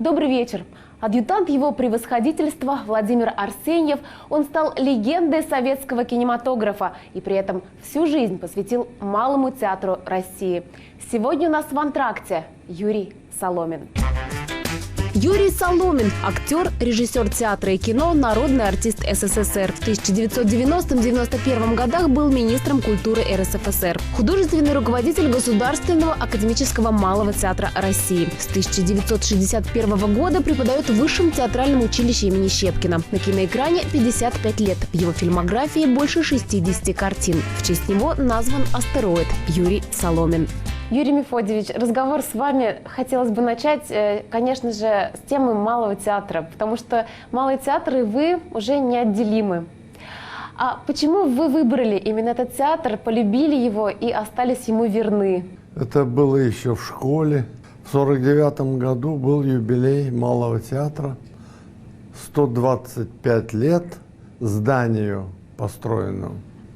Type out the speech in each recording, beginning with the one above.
Добрый вечер. Адъютант его превосходительства Владимир Арсеньев, он стал легендой советского кинематографа и при этом всю жизнь посвятил Малому театру России. Сегодня у нас в антракте Юрий Соломин. Юрий Соломин – актер, режиссер театра и кино, народный артист СССР. В 1990-91 годах был министром культуры РСФСР. Художественный руководитель Государственного академического Малого театра России. С 1961 года преподает в Высшем театральном училище имени Щепкина. На киноэкране 55 лет. В его фильмографии больше 60 картин. В честь него назван астероид Юрий Соломин. Юрий Мефодьевич, разговор с вами хотелось бы начать, конечно же, с темы Малого театра, потому что Малый театр и вы уже неотделимы. А почему вы выбрали именно этот театр, полюбили его и остались ему верны? Это было еще в школе. В 1949 году был юбилей Малого театра. 125 лет зданию построенному.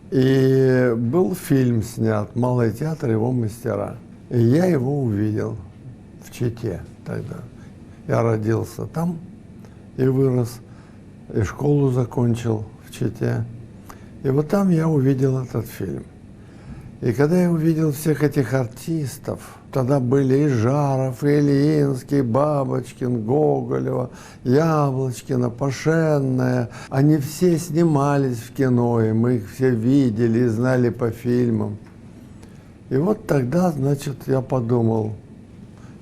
И был фильм снят «Малый театр. Его мастера». И я его увидел в Чите тогда. Я родился там и вырос, и школу закончил в Чите. И вот там я увидел этот фильм. И когда я увидел всех этих артистов, тогда были и Жаров, и Ильинский, Бабочкин, Гоголева, Яблочкина, Пашенная. Они все снимались в кино, и мы их все видели и знали по фильмам. И вот тогда, значит, я подумал,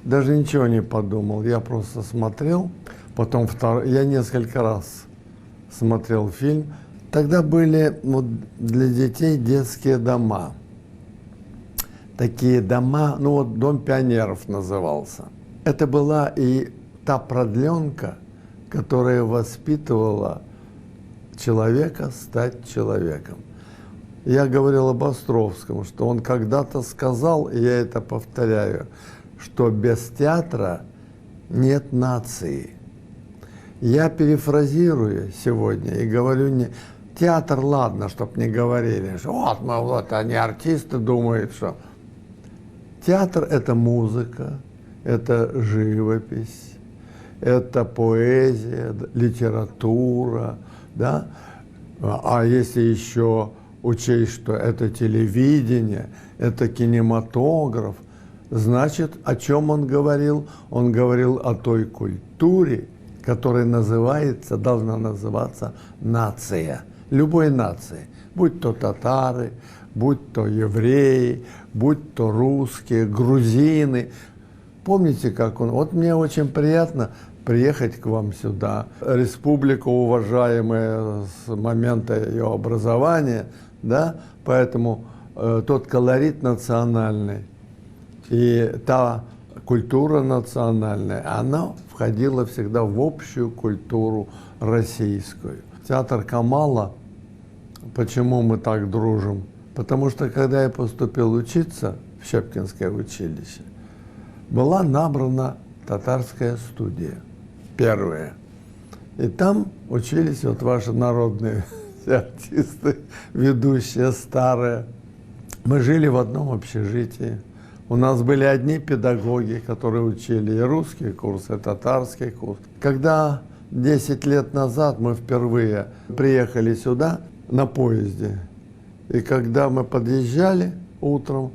даже ничего не подумал, я просто смотрел, потом я несколько раз смотрел фильм. Тогда были вот для детей детские дома. Такие дома, ну вот Дом пионеров назывался. Это была и та продленка, которая воспитывала человека стать человеком. Я говорил об Островском, что он когда-то сказал, и я это повторяю, что без театра нет нации. Я перефразирую сегодня и говорю не театр, ладно, чтоб не говорили, что вот мы вот они артисты думают, что театр – это музыка, это живопись, это поэзия, литература, да? А если еще учесть, что это телевидение, это кинематограф, значит, о чем он говорил? Он говорил о той культуре, которая называется, должна называться нация, любой нации, будь то татары, будь то евреи, будь то русские, грузины. Помните, как он? Вот мне очень приятно приехать к вам сюда. Республика, уважаемая с момента ее образования, да, поэтому тот колорит национальный и та культура национальная, она входила всегда в общую культуру российскую. Театр Камала, почему мы так дружим? Потому что, когда я поступил учиться в Щепкинское училище, была набрана татарская студия, первая. И там учились вот ваши народные артисты, ведущие, старые. Мы жили в одном общежитии. У нас были одни педагоги, которые учили и русский курс, и татарский курс. Когда 10 лет назад мы впервые приехали сюда на поезде, и когда мы подъезжали утром,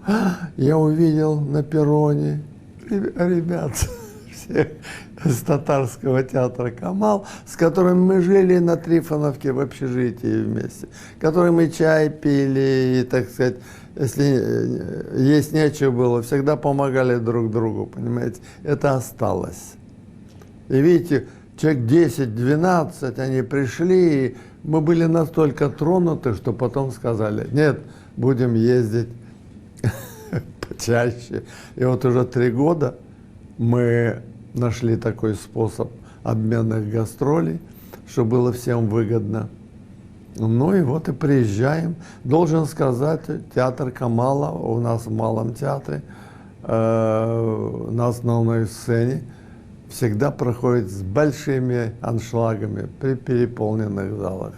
я увидел на перроне ребят всех из татарского театра «Камал», с которыми мы жили на Трифоновке в общежитии вместе, которыми мы чай пили и, так сказать, если есть нечего было, всегда помогали друг другу, понимаете. Это осталось. И видите, человек 10-12, они пришли, и мы были настолько тронуты, что потом сказали, нет, будем ездить почаще. И вот уже 3 года мы нашли такой способ обменных гастролей, чтобы было всем выгодно. Ну и вот и приезжаем. Должен сказать, театр Камала у нас в Малом театре, на основной сцене, всегда проходит с большими аншлагами при переполненных залах.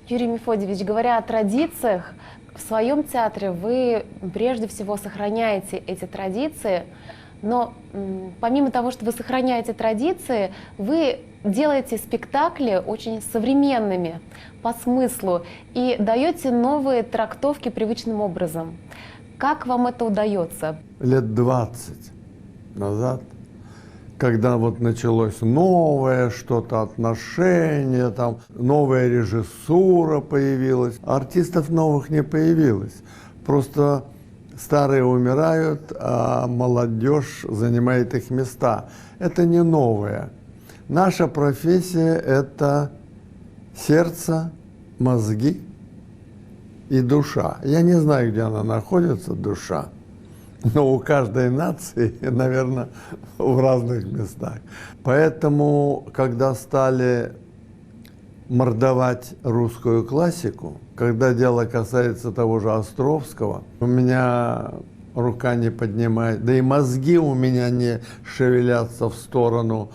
Юрий Мефодьевич, говоря о традициях, в своем театре вы прежде всего сохраняете эти традиции, Но помимо того, что вы сохраняете традиции, вы делаете спектакли очень современными по смыслу и даете новые трактовки привычным образом. Как вам это удается? Лет 20 назад, когда вот началось новое что-то, отношение, там новая режиссура появилась, артистов новых не появилось. Просто старые умирают, а молодежь занимает их места. Это не новое. Наша профессия – это сердце, мозги и душа. Я не знаю, где она находится, душа, но у каждой нации, наверное, в разных местах. Поэтому, когда стали мордовать русскую классику, когда дело касается того же Островского, у меня рука не поднимает, да и мозги у меня не шевелятся в сторону,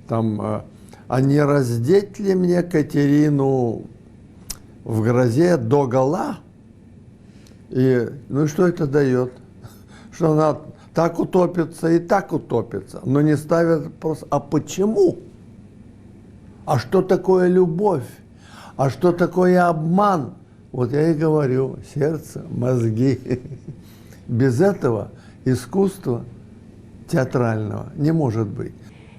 там, а не раздеть ли мне Катерину в грозе догола? И, ну, что это дает? Что она так утопится и так утопится, но не ставят просто, а почему? А что такое любовь? А что такое обман? Вот я и говорю, сердце, мозги. Без этого искусства театрального не может быть.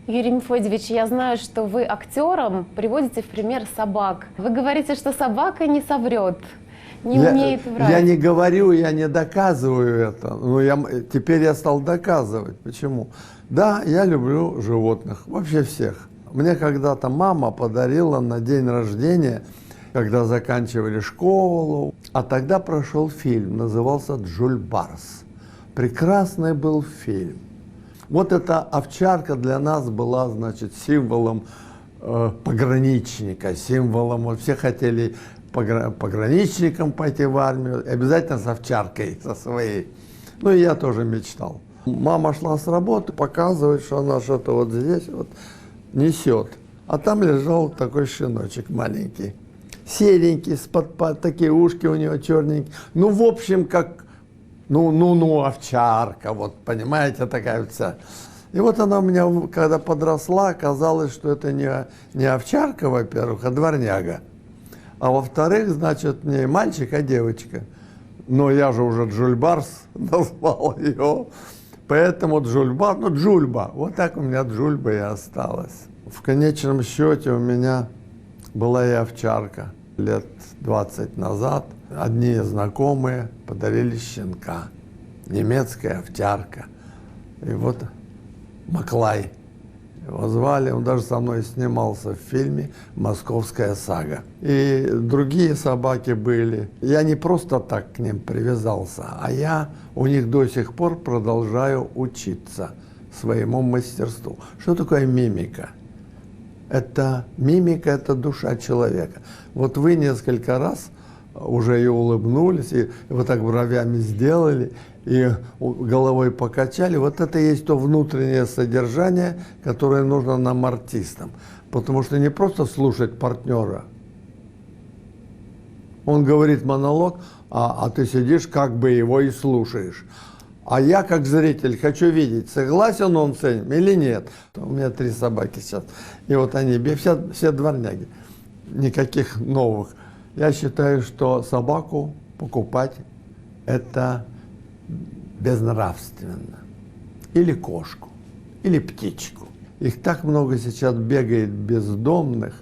Юрий Мефодьевич, я знаю, что вы актерам приводите в пример собак. Вы говорите, что собака не соврет, не умеет врать. Я не говорю, я не доказываю это. Но теперь я стал доказывать. Почему? Да, я люблю животных, вообще всех. Мне когда-то мама подарила на день рождения, когда заканчивали школу, а тогда прошел фильм, назывался «Джульбарс». Прекрасный был фильм. Вот эта овчарка для нас была, значит, символом пограничника, символом, вот все хотели пограничником пойти в армию, обязательно с овчаркой, со своей. Ну и я тоже мечтал. Мама шла с работы, показывает, что она что-то вот здесь вот несет. А там лежал такой щеночек маленький, серенький, такие ушки у него черненькие. Ну, в общем, как, овчарка, вот, понимаете, такая вся. И вот она у меня, когда подросла, оказалось, что это не овчарка, во-первых, а дворняга. А во-вторых, значит, не мальчик, а девочка. Но я же уже Джульбарс назвал ее. Поэтому Джульбар, Джульба. Вот так у меня Джульба и осталась. В конечном счете у меня была и овчарка. Лет 20 назад одни знакомые подарили щенка. Немецкая овчарка. И вот Маклай его звали, он даже со мной снимался в фильме «Московская сага». И другие собаки были. Я не просто так к ним привязался, а я у них до сих пор продолжаю учиться своему мастерству. Что такое мимика? Мимика – это душа человека. Вот вы несколько раз уже и улыбнулись, и вот так бровями сделали, и головой покачали. Вот это и есть то внутреннее содержание, которое нужно нам, артистам. Потому что не просто слушать партнера. Он говорит монолог, а ты сидишь, как бы его и слушаешь. А я, как зритель, хочу видеть, согласен он с этим или нет. У меня 3 собаки сейчас. И вот они, все дворняги. Никаких новых. Я считаю, что собаку покупать – это безнравственно. Или кошку, или птичку. Их так много сейчас бегает бездомных,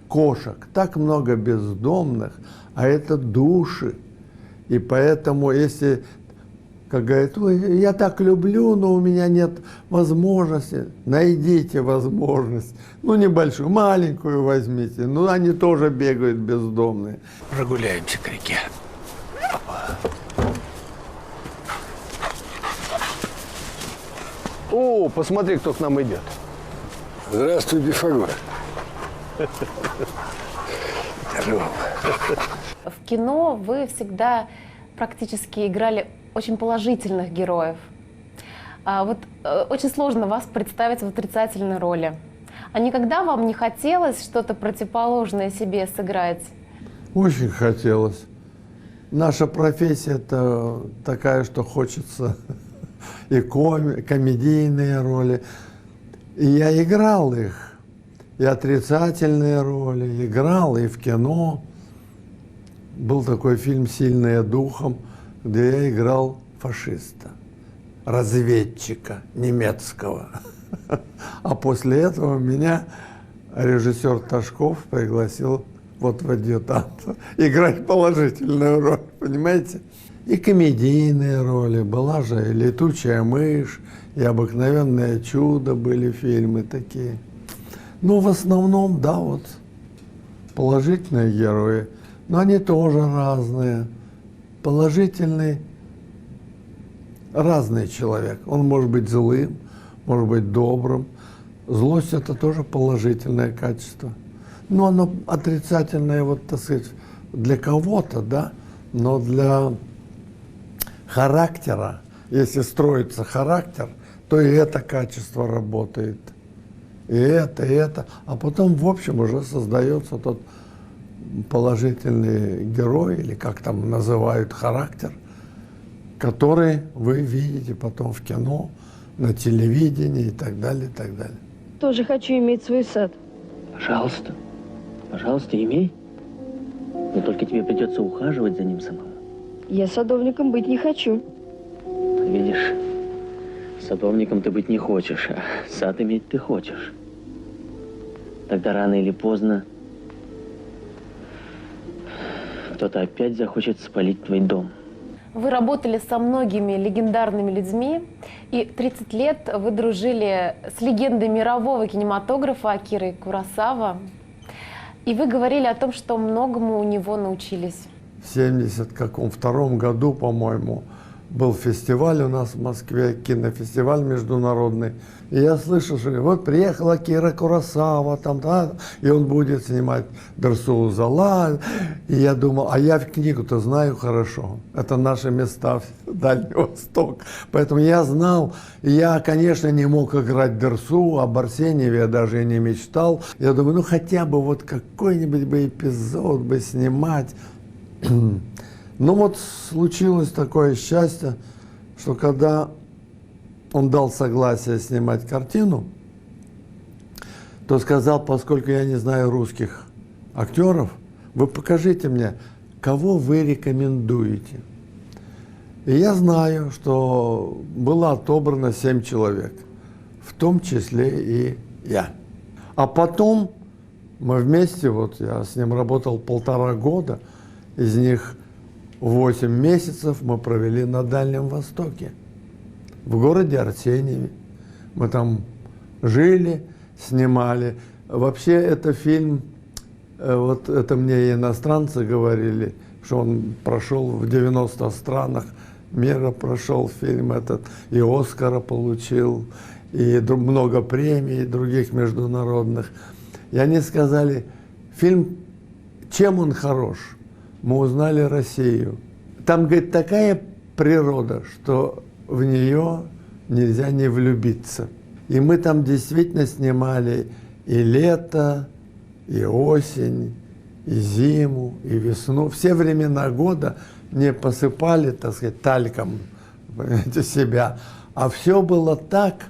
кошек, так много бездомных, а это души. И поэтому, если, как говорят, ой, я так люблю, но у меня нет возможности, найдите возможность. Ну, небольшую, маленькую возьмите. Ну, они тоже бегают бездомные. Прогуляемся к реке. О, посмотри, кто к нам идет. Здравствуй, Пифагор. Здорово. В кино вы всегда практически играли очень положительных героев. Очень сложно вас представить в отрицательной роли. А никогда вам не хотелось что-то противоположное себе сыграть? Очень хотелось. Наша профессия-то такая, что хочется и комедийные роли. И я играл их, и отрицательные роли, играл и в кино. Был такой фильм «Сильные духом», где я играл фашиста, разведчика немецкого. А после этого меня режиссер Ташков пригласил вот в адъютанта играть положительную роль, понимаете? И комедийные роли. Была же и «Летучая мышь», и «Обыкновенное чудо» были фильмы такие. Ну, в основном, да, вот положительные герои. Но они тоже разные. Положительный, разный человек. Он может быть злым, может быть добрым. Злость – это тоже положительное качество. Но оно отрицательное, вот, так сказать, для кого-то, да, но для характера, если строится характер, то и это качество работает. И это. А потом, в общем, уже создается тот положительный герой, или как там называют характер, который вы видите потом в кино, на телевидении и так далее, и так далее. Тоже хочу иметь свой сад. Пожалуйста. Пожалуйста, имей. Но только тебе придется ухаживать за ним самому. Я садовником быть не хочу. Видишь, садовником ты быть не хочешь, а сад иметь ты хочешь. Тогда рано или поздно кто-то опять захочет спалить твой дом. Вы работали со многими легендарными людьми, и 30 лет вы дружили с легендой мирового кинематографа Акирой Куросава. И вы говорили о том, что многому у него научились. В 1972 году, по-моему, был фестиваль у нас в Москве, кинофестиваль международный. И я слышал, что вот приехала Акира Куросава, там, да, и он будет снимать «Дерсу Зала». И я думал, а я книгу-то знаю хорошо. Это наши места, Дальний Восток. Поэтому я знал, и я, конечно, не мог играть Дерсу, об Арсеньеве я даже и не мечтал. Я думаю, ну хотя бы вот какой-нибудь бы эпизод бы снимать. Ну вот случилось такое счастье, что когда он дал согласие снимать картину, то сказал, поскольку я не знаю русских актеров, вы покажите мне, кого вы рекомендуете. И я знаю, что было отобрано 7 человек, в том числе и я. А потом мы вместе, вот я с ним работал 1,5 года, из них 8 месяцев мы провели на Дальнем Востоке, в городе Арсеньеве. Мы там жили, снимали. Вообще, это фильм, вот это мне иностранцы говорили, что он прошел в 90 странах мира, прошел фильм этот, и Оскара получил, и много премий других международных. И они сказали, фильм, чем он хорош? Мы узнали Россию. Там, говорит, такая природа, что в нее нельзя не влюбиться. И мы там действительно снимали и лето, и осень, и зиму, и весну. Все времена года не посыпали, так сказать, тальком, понимаете, себя. А все было так,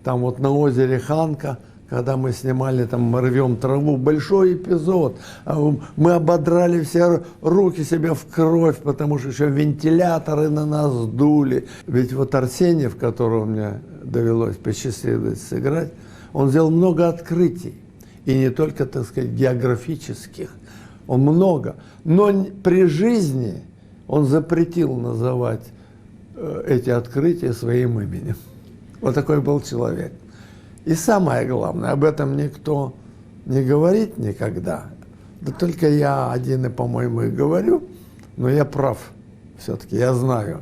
там вот на озере Ханка, когда мы снимали, там, мы рвем траву, большой эпизод. Мы ободрали все руки себе в кровь, потому что еще вентиляторы на нас дули. Ведь вот Арсеньев, которого мне довелось посчастливиться сыграть, он сделал много открытий. И не только, так сказать, географических. Он много. Но при жизни он запретил называть эти открытия своим именем. Вот такой был человек. И самое главное, об этом никто не говорит никогда. Да только я один, и, по-моему, и говорю, но я прав все-таки, я знаю.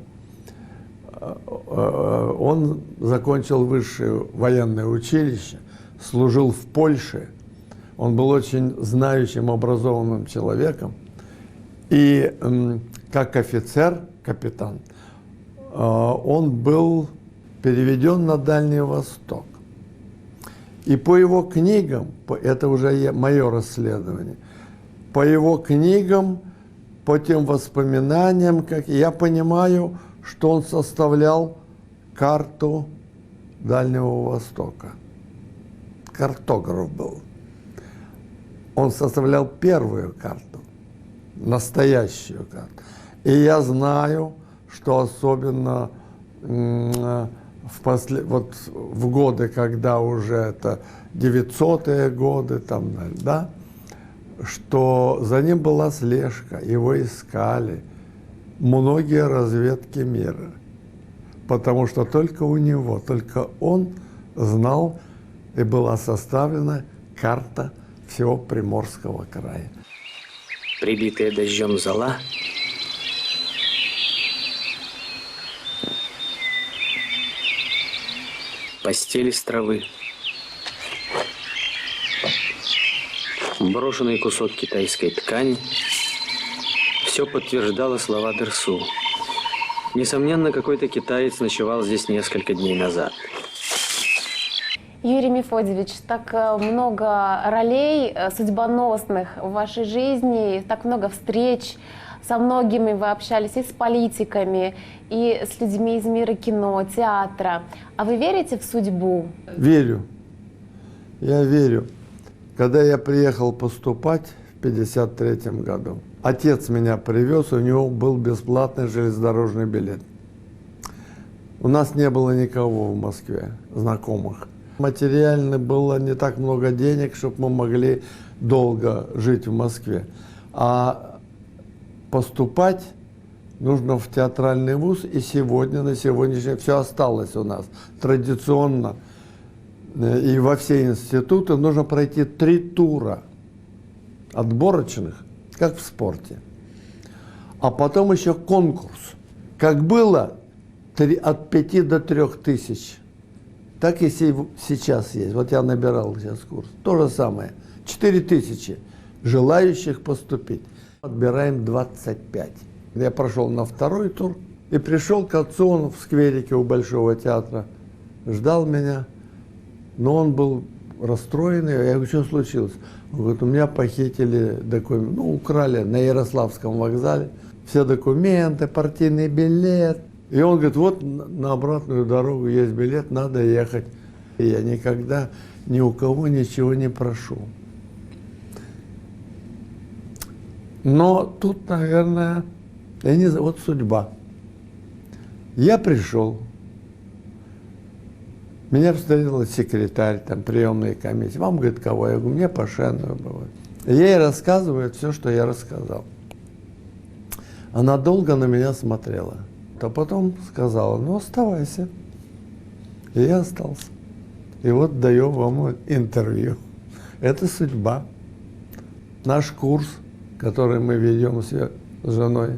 Он закончил высшее военное училище, служил в Польше. Он был очень знающим, образованным человеком. И как офицер, капитан, он был переведен на Дальний Восток. И по его книгам, это уже мое расследование, по его книгам, по тем воспоминаниям, как я понимаю, что он составлял карту Дальнего Востока. Картограф был. Он составлял первую карту, настоящую карту. И я знаю, что особенно вот в годы, когда уже это 900-е годы, там, да, что за ним была слежка, его искали многие разведки мира, потому что только у него, только он знал, и была составлена карта всего Приморского края. Прибитая дождем зола постель из травы, брошенный кусок китайской ткани — все подтверждало слова Дерсу. Несомненно, какой-то китаец ночевал здесь несколько дней назад. Юрий Мефодьевич, так много ролей судьбоносных в вашей жизни, так много встреч, со многими вы общались и с политиками, и с людьми из мира кино, театра. А вы верите в судьбу? Верю. Я верю. Когда я приехал поступать в 1953 году, отец меня привез, у него был бесплатный железнодорожный билет. У нас не было никого в Москве, знакомых. Материально было не так много денег, чтобы мы могли долго жить в Москве. А поступать нужно в театральный вуз, и сегодня, на сегодняшний день, все осталось у нас традиционно. И во все институты нужно пройти 3 тура отборочных, как в спорте. А потом еще конкурс. Как было от 5 до 3 тысяч, так и сейчас есть. Вот я набирал сейчас курс. То же самое. 4 тысячи желающих поступить. Отбираем 25. Я прошел на 2-й тур и пришел к отцу, он в скверике у Большого театра ждал меня, но он был расстроенный. Я говорю, что случилось? Он говорит, у меня похитили документы, ну, украли на Ярославском вокзале все документы, партийный билет. И он говорит, вот на обратную дорогу есть билет, надо ехать. И я никогда ни у кого ничего не прошу. Но тут, наверное, я не знаю, вот судьба. Я пришел, меня встретила секретарь, там, приемной комиссии. Вам, говорит, кого? Я говорю, мне Пашенова бывает. И ей рассказывает все, что я рассказал. Она долго на меня смотрела. А потом сказала, ну, оставайся. И я остался. И вот даю вам интервью. Это судьба. Наш курс, который мы ведем с женой,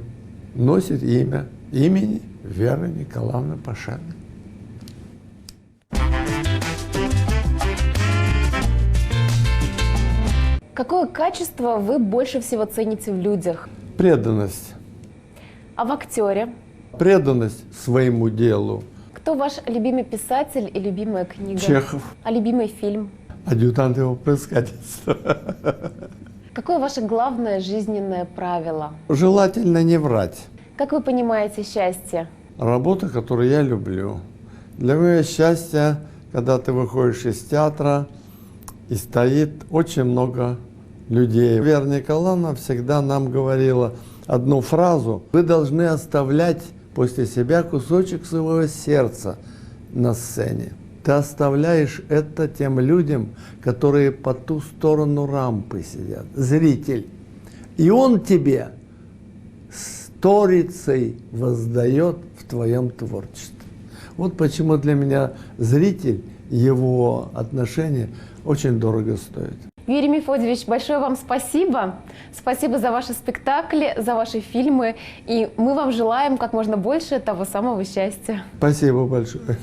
носит имя, имени Веры Николаевны Пашеновой. Какое качество вы больше всего цените в людях? Преданность. А в актере? Преданность своему делу. Кто ваш любимый писатель и любимая книга? Чехов. А любимый фильм? Адъютант его происходительства. Какое ваше главное жизненное правило? Желательно не врать. Как вы понимаете счастье? Работа, которую я люблю. Для меня счастье, когда ты выходишь из театра, и стоит очень много людей. Вера Николаевна всегда нам говорила одну фразу. Вы должны оставлять после себя кусочек своего сердца на сцене. Ты оставляешь это тем людям, которые по ту сторону рампы сидят. Зритель. И он тебе сторицей воздает в твоем творчестве. Вот почему для меня зритель, его отношение очень дорого стоит. Юрий Мефодьевич, большое вам спасибо. Спасибо за ваши спектакли, за ваши фильмы. И мы вам желаем как можно больше того самого счастья. Спасибо большое.